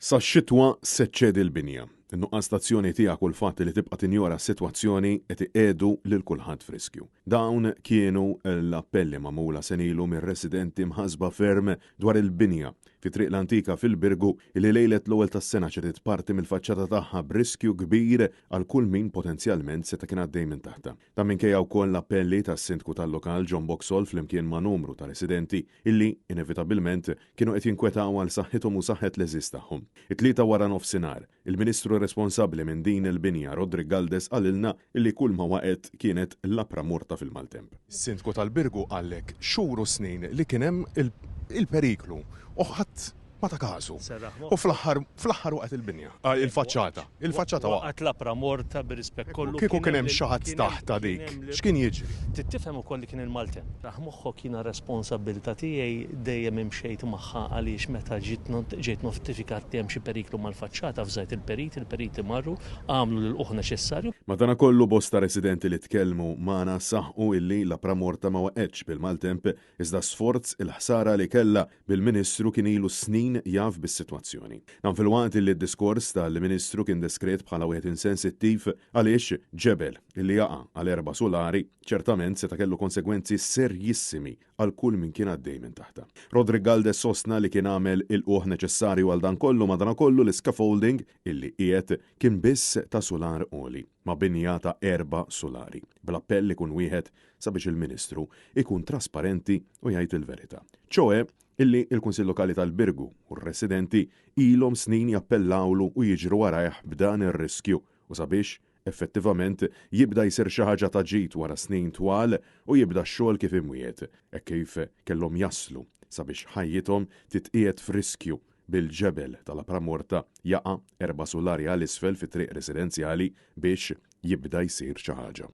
Sax-xitwa seċċedi l-binja. In-nuqqas stazzjoni tiegħek u l-fatt li tibqa' tinjora s-sitwazzjoni qed iqiegħdu lil kulħadd f'riskju. Dawn kienu l-appelli magħmula senilu mir-residenti mħasba ferm dwar il-binja fi triq l-antika fil-Birgu li lejlet l-ewwel tas-sena ċed titparti mill-faċċata tagħha b'riskju kbir għal kull min potenzjalment seta' kien għaddej minn taħta. Ta' minkejja wkoll l-appelli tas-sindku tal-lokal John Boxall flimkien ma' numru ta' residenti illi inevitabilment kienu qed jinkwetaw għal saħħithom u saħħet l-eżiż tagħhom. It-tlieta wara nofsinhar, il-Ministru responsabbli minn din il-binja Rodrik Galdes qalilna illi kull ma waqgħet kienet l-apra morta fil-maltemp. Is-sindku tal-Birgu qallek xhur u snin li kien hemm il-periklu u ħadd ma ta' kasu. U fl-aħħar waqgħet il-binja, il-faċċata waqgħet. Waqgħet l-apra morta birispett kollu. Kieku kien hemm xi ħadd taħta dik, x'kien jiġri? Tifhem ukoll li kien il-maltemp. Raħ moħħok jiena responsabilità tiegħi dejjem imxejt magħha għaliex meta ġejt notifikat li hemm xi periklu mal-faċċata fżajt il-periti marru għamlu l-uħ neċessarju. Madankollu bosta residenti li tkellmu magħna saħħu illi l-apra morta ma waqgħetx bil-maltemp iżda sforz il-ħsara li kellha bil-Ministru kien ilu snin jaf bis-sitwazzjoni. Nam fil-waqt li d-diskors tal-Ministru kien diskret bħala wieħed insensittiv għaliex ġebel illi jaqa' għal erba' solari ċertament seta' kellu konsegwenzi serjissimi għal kull min kien għaddej minn taħta. Rodrik Galdes sostna li kien għamel il-qoħ neċessarju għal dan kollu madankollu l-scaffolding illi qiegħed kien biss ta' solar oli ma' binjata erba' solari. Bl-appell ikun wieħed sabiex il-Ministru ikun trasparenti u jgħid il-verità. ċoe illi il-Kunsill Lokali tal-Birgu u r-residenti ilhom snin jappellawlu u jiġru warajh b'dan ir-riskju u sabiex effettivament jibda jsir xi ħaġa ta' ġid wara snin twal u jibda x-xogħol kif imwiet kif kellhom jaslu sabiex ħajjithom titqiegħed f'riskju bil-ġebel tal-apra morta jaqa' erba' solari għal isfel fit-triq residenzjali biex jibda jsir xi ħaġa.